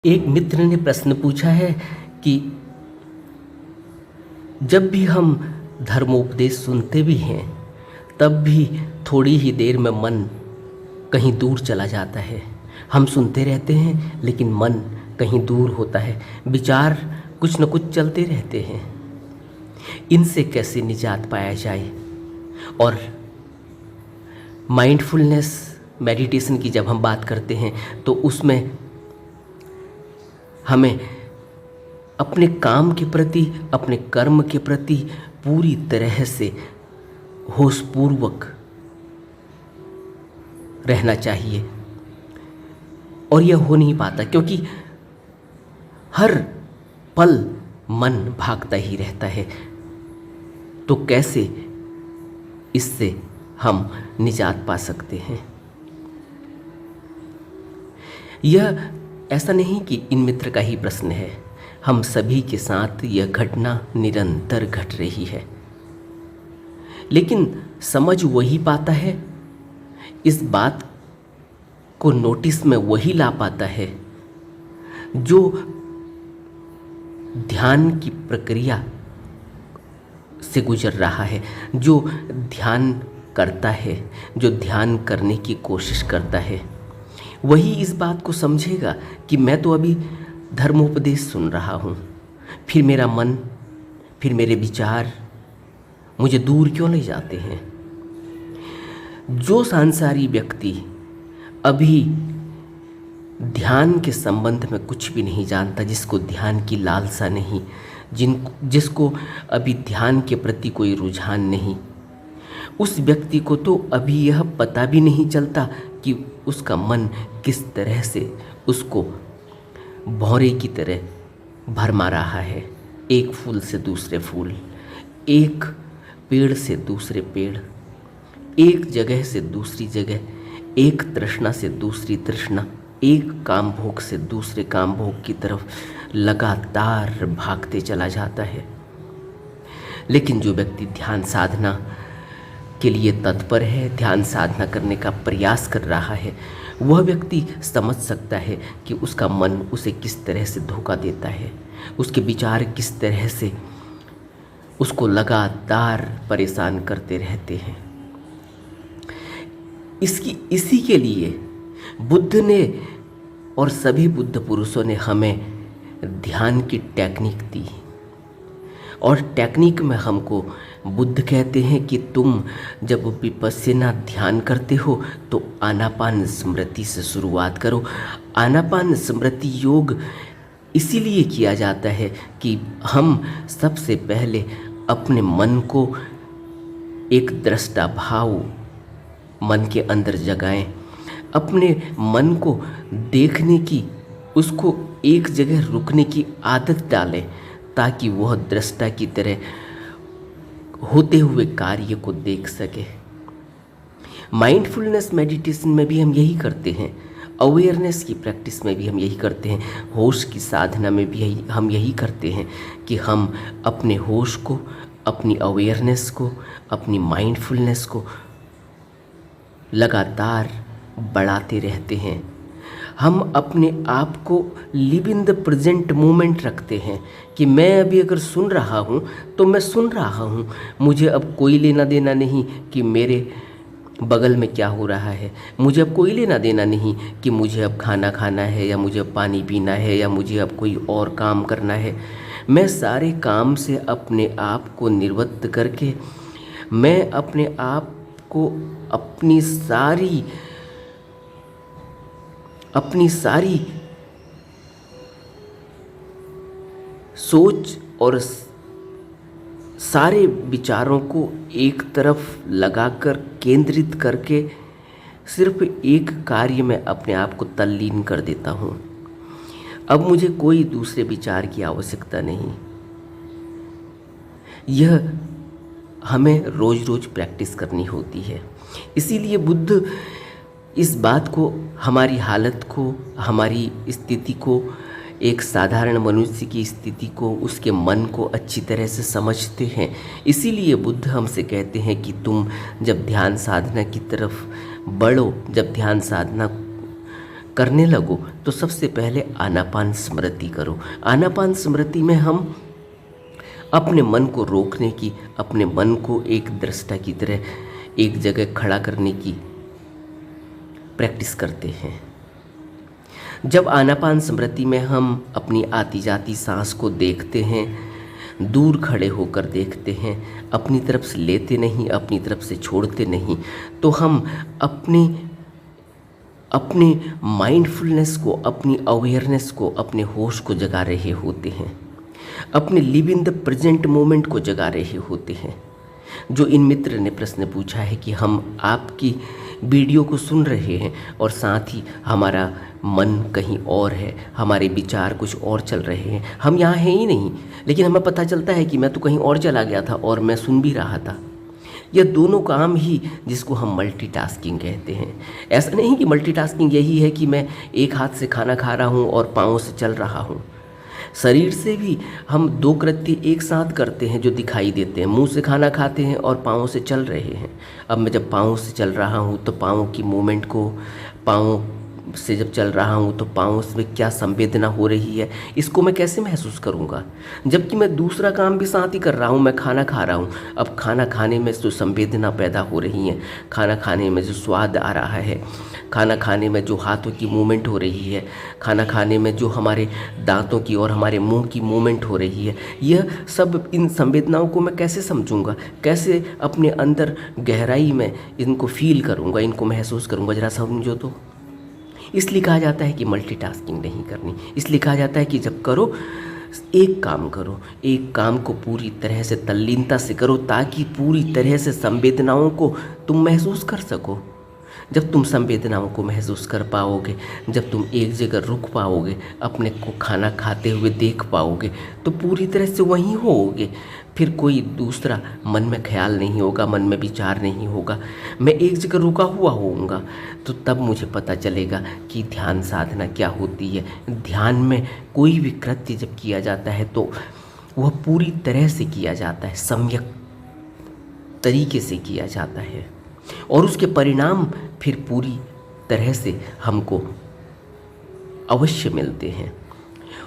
एक मित्र ने प्रश्न पूछा है कि जब भी हम धर्मोपदेश सुनते भी हैं तब भी थोड़ी ही देर में मन कहीं दूर चला जाता है। हम सुनते रहते हैं लेकिन मन कहीं दूर होता है, विचार कुछ न कुछ चलते रहते हैं। इनसे कैसे निजात पाया जाए? और माइंडफुलनेस मेडिटेशन की जब हम बात करते हैं तो उसमें हमें अपने काम के प्रति, अपने कर्म के प्रति पूरी तरह से होशपूर्वक रहना चाहिए। और यह हो नहीं पाता क्योंकि हर पल मन भागता ही रहता है। तो कैसे इससे हम निजात पा सकते हैं? यह ऐसा नहीं कि इन मित्र का ही प्रश्न है, हम सभी के साथ यह घटना निरंतर घट रही है। लेकिन समझ वही पाता है, इस बात को नोटिस में वही ला पाता है जो ध्यान की प्रक्रिया से गुजर रहा है, जो ध्यान करता है, जो ध्यान करने की कोशिश करता है। वही इस बात को समझेगा कि मैं तो अभी धर्मोपदेश सुन रहा हूँ, फिर मेरा मन, फिर मेरे विचार मुझे दूर क्यों ले जाते हैं। जो सांसारी व्यक्ति अभी ध्यान के संबंध में कुछ भी नहीं जानता, जिसको ध्यान की लालसा नहीं, जिसको अभी ध्यान के प्रति कोई रुझान नहीं, उस व्यक्ति को तो अभी यह पता भी नहीं चलता कि उसका मन किस तरह से उसको भौरे की तरह भरमा रहा है। एक फूल से दूसरे फूल, एक पेड़ से दूसरे पेड़, एक जगह से दूसरी जगह, एक तृष्णा से दूसरी तृष्णा, एक काम भोग से दूसरे काम भोग की तरफ लगातार भागते चला जाता है। लेकिन जो व्यक्ति ध्यान साधना के लिए तत्पर है, ध्यान साधना करने का प्रयास कर रहा है, वह व्यक्ति समझ सकता है कि उसका मन उसे किस तरह से धोखा देता है, उसके विचार किस तरह से उसको लगातार परेशान करते रहते हैं। इसी के लिए बुद्ध ने और सभी बुद्ध पुरुषों ने हमें ध्यान की टेक्निक दी। और टेक्निक में हमको बुद्ध कहते हैं कि तुम जब विपश्यना ध्यान करते हो तो आनापान स्मृति से शुरुआत करो। आनापान स्मृति योग इसीलिए किया जाता है कि हम सबसे पहले अपने मन को एक दृष्टा भाव मन के अंदर जगाएं, अपने मन को देखने की, उसको एक जगह रुकने की आदत डालें ताकि वह दृष्टा की तरह होते हुए कार्य को देख सके। माइंडफुलनेस मेडिटेशन में भी हम यही करते हैं, अवेयरनेस की प्रैक्टिस में भी हम यही करते हैं, होश की साधना में भी हम यही करते हैं कि हम अपने होश को, अपनी अवेयरनेस को, अपनी माइंडफुलनेस को लगातार बढ़ाते रहते हैं। हम अपने आप को live in the present moment रखते हैं कि मैं अभी अगर सुन रहा हूँ तो मैं सुन रहा हूँ, मुझे अब कोई लेना देना नहीं कि मेरे बगल में क्या हो रहा है, मुझे अब कोई लेना देना नहीं कि मुझे अब खाना खाना है या मुझे अब पानी पीना है या मुझे अब कोई और काम करना है। मैं सारे काम से अपने आप को निवृत्त करके मैं अपने आप को अपनी सारी सोच और सारे विचारों को एक तरफ लगाकर केंद्रित करके सिर्फ एक कार्य में अपने आप को तल्लीन कर देता हूँ। अब मुझे कोई दूसरे विचार की आवश्यकता नहीं। यह हमें रोज रोज प्रैक्टिस करनी होती है। इसीलिए बुद्ध इस बात को, हमारी हालत को, हमारी स्थिति को, एक साधारण मनुष्य की स्थिति को, उसके मन को अच्छी तरह से समझते हैं। इसीलिए बुद्ध हमसे कहते हैं कि तुम जब ध्यान साधना की तरफ बढ़ो, जब ध्यान साधना करने लगो तो सबसे पहले आनापान स्मृति करो। आनापान स्मृति में हम अपने मन को रोकने की, अपने मन को एक दृष्टा की तरह एक जगह खड़ा करने की प्रैक्टिस करते हैं। जब आनापान स्मृति में हम अपनी आती जाती सांस को देखते हैं, दूर खड़े होकर देखते हैं, अपनी तरफ से लेते नहीं, अपनी तरफ से छोड़ते नहीं, तो हम अपने माइंडफुलनेस को, अपनी अवेयरनेस को, अपने होश को जगा रहे होते हैं, अपने live in the present moment को जगा रहे होते हैं। जो इन मित्र ने प्रश्न पूछा है कि हम आपकी वीडियो को सुन रहे हैं और साथ ही हमारा मन कहीं और है, हमारे विचार कुछ और चल रहे हैं, हम यहाँ हैं ही नहीं, लेकिन हमें पता चलता है कि मैं तो कहीं और चला गया था और मैं सुन भी रहा था। यह दोनों काम ही जिसको हम मल्टीटास्किंग कहते हैं। ऐसा नहीं कि मल्टीटास्किंग यही है कि मैं एक हाथ से खाना खा रहा हूँ और पाँव से चल रहा हूँ। शरीर से भी हम दो कृत्य एक साथ करते हैं जो दिखाई देते हैं। मुंह से खाना खाते हैं और पाँव से चल रहे हैं। अब मैं जब पाँव से चल रहा हूँ तो पाँव की मूवमेंट को, पाँव से जब चल रहा हूँ तो पाँव में क्या संवेदना हो रही है, इसको मैं कैसे महसूस करूँगा। जबकि मैं दूसरा काम भी साथ ही कर रहा हूँ, मैं खाना खा रहा हूँ। अब खाना खाने में जो संवेदना पैदा हो रही है, खाना खाने में जो स्वाद आ रहा है, खाना खाने में जो हाथों की मूवमेंट हो रही है, खाना खाने में जो हमारे दांतों की और हमारे मुंह की मूवमेंट हो रही है, यह सब, इन संवेदनाओं को मैं कैसे समझूंगा, कैसे अपने अंदर गहराई में इनको फील करूंगा, इनको महसूस करूंगा, ज़रा समझो तो। इसलिए कहा जाता है कि मल्टीटास्किंग नहीं करनी। इसलिए कहा जाता है कि जब करो एक काम करो, एक काम को पूरी तरह से तल्लीनता से करो, ताकि पूरी तरह से संवेदनाओं को तुम महसूस कर सको। जब तुम संवेदनाओं को महसूस कर पाओगे, जब तुम एक जगह रुक पाओगे, अपने को खाना खाते हुए देख पाओगे, तो पूरी तरह से वहीं होगे। फिर कोई दूसरा मन में ख्याल नहीं होगा, मन में विचार नहीं होगा, मैं एक जगह रुका हुआ होऊंगा। तो तब मुझे पता चलेगा कि ध्यान साधना क्या होती है। ध्यान में कोई भी कृत्य जब किया जाता है तो वह पूरी तरह से किया जाता है, सम्यक तरीके से किया जाता है, और उसके परिणाम फिर पूरी तरह से हमको अवश्य मिलते हैं।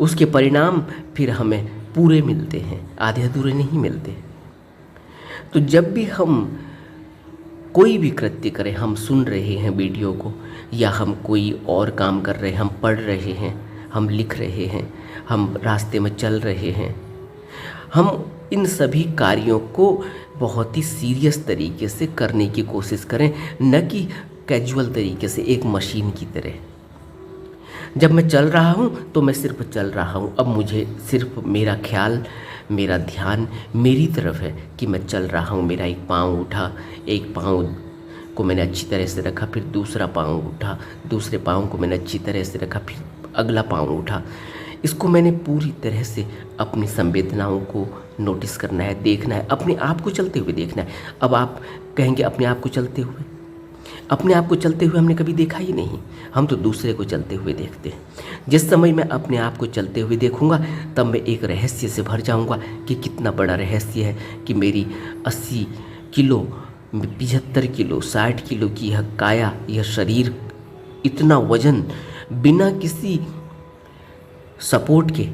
उसके परिणाम फिर हमें पूरे मिलते हैं, आधे अधूरे नहीं मिलते। तो जब भी हम कोई भी कृत्य करें, हम सुन रहे हैं वीडियो को, या हम कोई और काम कर रहे हैं, हम पढ़ रहे हैं, हम लिख रहे हैं, हम रास्ते में चल रहे हैं, हम इन सभी कार्यों को बहुत ही सीरियस तरीके से करने की कोशिश करें, न कि कैजुअल तरीके से, एक मशीन की तरह। जब मैं चल रहा हूँ तो मैं सिर्फ चल रहा हूँ। अब मुझे सिर्फ मेरा ख्याल, मेरा ध्यान मेरी तरफ है कि मैं चल रहा हूँ। मेरा एक पाँव उठा, एक पाँव को मैंने अच्छी तरह से रखा, फिर दूसरा पाँव उठा, दूसरे पाँव को मैंने अच्छी तरह से रखा, फिर अगला पाँव उठा। इसको मैंने पूरी तरह से अपनी संवेदनाओं को नोटिस करना है, देखना है, अपने आप को चलते हुए देखना है। अब आप कहेंगे अपने आप को चलते हुए, अपने आप को चलते हुए हमने कभी देखा ही नहीं, हम तो दूसरे को चलते हुए देखते हैं। जिस समय मैं अपने आप को चलते हुए देखूंगा, तब मैं एक रहस्य से भर जाऊंगा कि कितना बड़ा रहस्य है कि मेरी 80 किलो, 75 किलो, 60 किलो की यह काया, यह शरीर, इतना वजन बिना किसी सपोर्ट के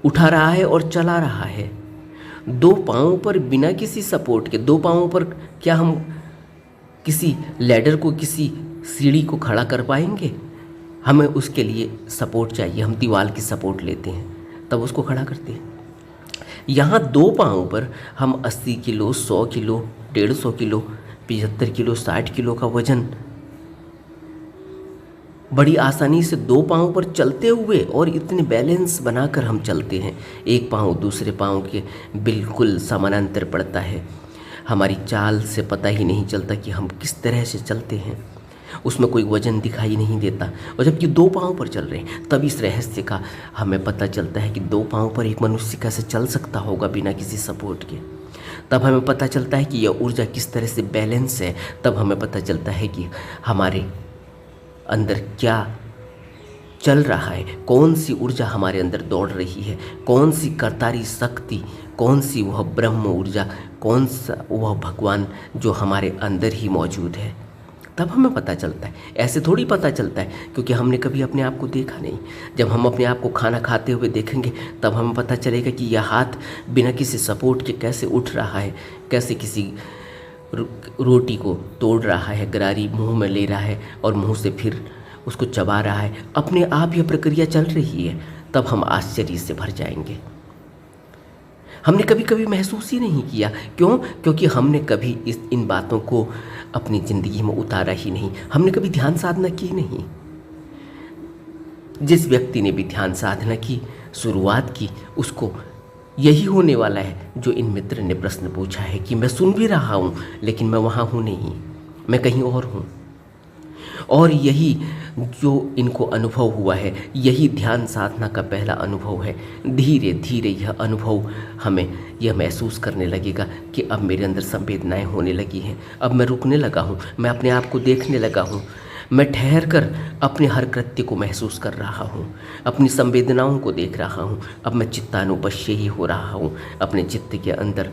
उठा रहा है और चला रहा है। दो पाँवों पर, बिना किसी सपोर्ट के, दो पाँवों पर क्या हम किसी लैडर को, किसी सीढ़ी को खड़ा कर पाएंगे? हमें उसके लिए सपोर्ट चाहिए, हम दीवार की सपोर्ट लेते हैं तब उसको खड़ा करते हैं। यहाँ दो पाँवों पर हम 80 kilo, 100 kilo, 150 kilo, 75 kilo, 60 kilo का वजन बड़ी आसानी से दो पाँव पर चलते हुए, और इतने बैलेंस बनाकर हम चलते हैं। एक पाँव दूसरे पाँव के बिल्कुल समानांतर पड़ता है। हमारी चाल से पता ही नहीं चलता कि हम किस तरह से चलते हैं, उसमें कोई वजन दिखाई नहीं देता। और जबकि दो पाँव पर चल रहे हैं, तब इस रहस्य का हमें पता चलता है कि दो पाँव पर एक मनुष्य कैसे चल सकता होगा बिना किसी सपोर्ट के। तब हमें पता चलता है कि यह ऊर्जा किस तरह से बैलेंस है। तब हमें पता चलता है कि हमारे अंदर क्या चल रहा है, कौन सी ऊर्जा हमारे अंदर दौड़ रही है, कौन सी करतारी शक्ति, कौन सी वह ब्रह्म ऊर्जा, कौन सा वह भगवान जो हमारे अंदर ही मौजूद है। तब हमें पता चलता है। ऐसे थोड़ी पता चलता है, क्योंकि हमने कभी अपने आप को देखा नहीं। जब हम अपने आप को खाना खाते हुए देखेंगे तब हमें पता चलेगा कि यह हाथ बिना किसी सपोर्ट के कैसे उठ रहा है, कैसे किसी रोटी को तोड़ रहा है, गरारी मुंह में ले रहा है और मुंह से फिर उसको चबा रहा है। अपने आप यह प्रक्रिया चल रही है। तब हम आश्चर्य से भर जाएंगे। हमने कभी कभी महसूस ही नहीं किया। क्यों? क्योंकि हमने कभी इन बातों को अपनी ज़िंदगी में उतारा ही नहीं। हमने कभी ध्यान साधना की नहीं। जिस व्यक्ति ने भी ध्यान साधना की शुरुआत की, उसको यही होने वाला है जो इन मित्र ने प्रश्न पूछा है कि मैं सुन भी रहा हूँ लेकिन मैं वहाँ हूँ नहीं, मैं कहीं और हूँ। और यही जो इनको अनुभव हुआ है, यही ध्यान साधना का पहला अनुभव है। धीरे धीरे यह अनुभव हमें यह महसूस करने लगेगा कि अब मेरे अंदर संवेदनाएं होने लगी हैं। अब मैं रुकने लगा हूँ, मैं अपने आप को देखने लगा हूँ, मैं ठहर कर अपने हर कृत्य को महसूस कर रहा हूँ, अपनी संवेदनाओं को देख रहा हूँ। अब मैं चित्तानुपश्य ही हो रहा हूँ। अपने चित्त के अंदर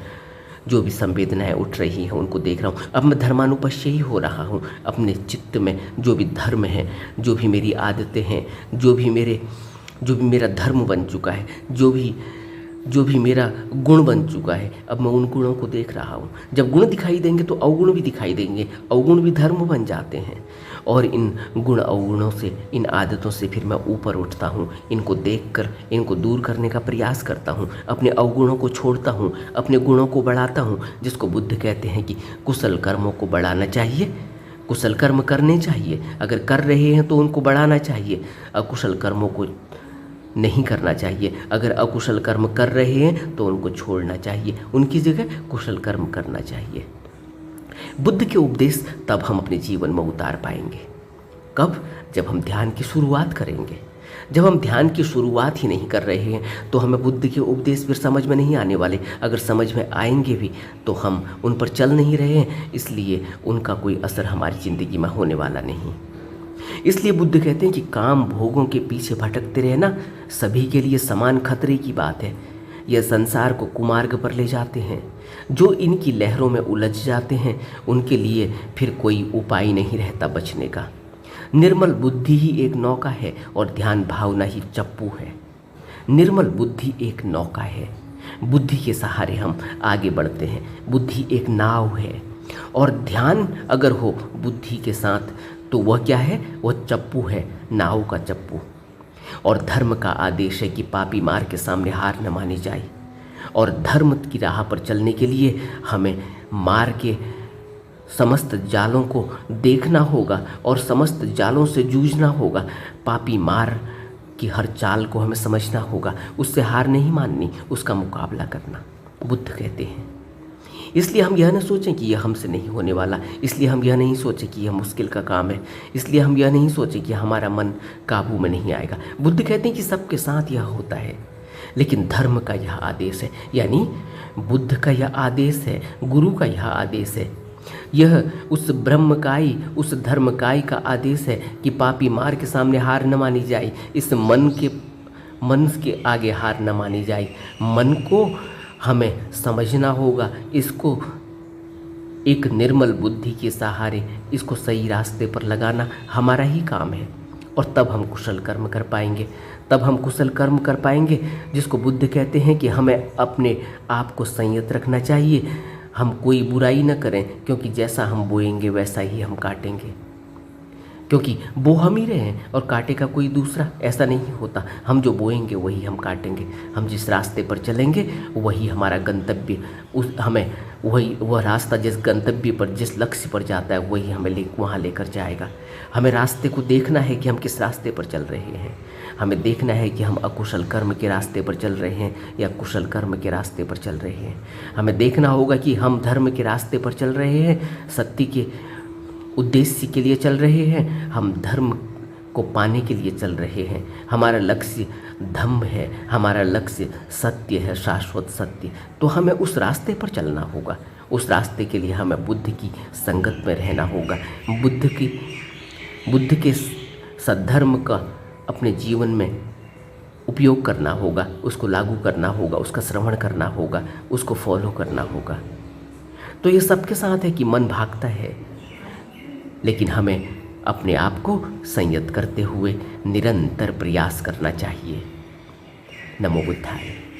जो भी संवेदनाएं उठ रही हैं उनको देख रहा हूँ। अब मैं धर्मानुपश्य ही हो रहा हूँ। अपने चित्त में जो भी धर्म है, जो भी मेरी आदतें हैं, जो भी मेरा धर्म बन चुका है, जो भी मेरा गुण बन चुका है, अब मैं उन गुणों को देख रहा हूँ। जब गुण दिखाई देंगे तो अवगुण भी दिखाई देंगे, अवगुण भी धर्म बन जाते हैं। और इन गुण अवगुणों से, इन आदतों से फिर मैं ऊपर उठता हूँ। इनको देखकर इनको दूर करने का प्रयास करता हूँ, अपने अवगुणों को छोड़ता हूँ, अपने गुणों को बढ़ाता हूँ। जिसको बुद्ध कहते हैं कि कुशल कर्मों को बढ़ाना चाहिए, कुशल कर्म करने चाहिए। अगर कर रहे हैं तो उनको बढ़ाना चाहिए, अकुशल कर्मों को नहीं करना चाहिए। अगर अकुशल कर्म कर रहे हैं तो उनको छोड़ना चाहिए, उनकी जगह कुशल कर्म करना चाहिए। बुद्ध के उपदेश तब हम अपने जीवन में उतार पाएंगे। कब? जब हम ध्यान की शुरुआत करेंगे। जब हम ध्यान की शुरुआत ही नहीं कर रहे हैं तो हमें बुद्ध के उपदेश फिर समझ में नहीं आने वाले। अगर समझ में आएंगे भी तो हम उन पर चल नहीं रहे हैं, इसलिए उनका कोई असर हमारी ज़िंदगी में होने वाला नहीं। इसलिए बुद्ध कहते हैं कि काम भोगों के पीछे भटकते रहना सभी के लिए समान खतरे की बात है। यह संसार को कुमार्ग पर ले जाते हैं। जो इनकी लहरों में उलझ जाते हैं उनके लिए फिर कोई उपाय नहीं रहता बचने का। निर्मल बुद्धि ही एक नौका है और ध्यान भावना ही चप्पू है। निर्मल बुद्धि एक नौका है, बुद्धि के सहारे हम आगे बढ़ते हैं। बुद्धि एक नाव है और ध्यान अगर हो बुद्धि के साथ तो वह क्या है? वह चप्पू है, नाव का चप्पू। और धर्म का आदेश है कि पापी मार के सामने हार न मानी जाए। और धर्म की राह पर चलने के लिए हमें मार के समस्त जालों को देखना होगा और समस्त जालों से जूझना होगा। पापी मार की हर चाल को हमें समझना होगा, उससे हार नहीं माननी, उसका मुकाबला करना, बुद्ध कहते हैं। इसलिए हम यह न सोचें कि यह हमसे नहीं होने वाला, इसलिए हम यह नहीं सोचें कि यह मुश्किल का काम है, इसलिए हम यह नहीं सोचें कि हमारा मन काबू में नहीं आएगा। बुद्ध कहते हैं कि सबके साथ यह होता है, लेकिन धर्म का यह आदेश है, यानी बुद्ध का यह आदेश है, गुरु का यह आदेश है, यह उस ब्रह्मकाई, उस धर्मकाई का आदेश है कि पापी मार के सामने हार न मानी जाए। इस मन के आगे हार न मानी जाए। मन को हमें समझना होगा, इसको एक निर्मल बुद्धि के सहारे इसको सही रास्ते पर लगाना हमारा ही काम है। और तब हम कुशल कर्म कर पाएंगे, तब हम कुशल कर्म कर पाएंगे, जिसको बुद्ध कहते हैं कि हमें अपने आप को संयत रखना चाहिए। हम कोई बुराई न करें, क्योंकि जैसा हम बोएंगे वैसा ही हम काटेंगे। क्योंकि बो हम ही रहे हैं और काटेगा कोई दूसरा, ऐसा नहीं होता। हम जो बोएंगे वही हम काटेंगे। हम जिस रास्ते पर चलेंगे वही हमारा गंतव्य, हमें वह रास्ता जिस गंतव्य पर, जिस लक्ष्य पर जाता है वही हमें वहाँ लेकर जाएगा। हमें रास्ते को देखना है कि हम किस रास्ते पर चल रहे हैं। हमें देखना है कि हम अकुशल कर्म के रास्ते पर चल रहे हैं या कुशल कर्म के रास्ते पर चल रहे हैं। हमें देखना होगा कि हम धर्म के रास्ते पर चल रहे हैं, सत्य के उद्देश्य के लिए चल रहे हैं, हम धर्म को पाने के लिए चल रहे हैं। हमारा लक्ष्य धम्म है, हमारा लक्ष्य सत्य है, शाश्वत सत्य। तो हमें उस रास्ते पर चलना होगा। उस रास्ते के लिए हमें बुद्ध की संगत में रहना होगा, बुद्ध के सद्धर्म का अपने जीवन में उपयोग करना होगा, उसको लागू करना होगा, उसका श्रवण करना होगा, उसको फॉलो करना होगा। तो ये सबके साथ है कि मन भागता है, लेकिन हमें अपने आप को संयत करते हुए निरंतर प्रयास करना चाहिए। नमो बुद्धाय।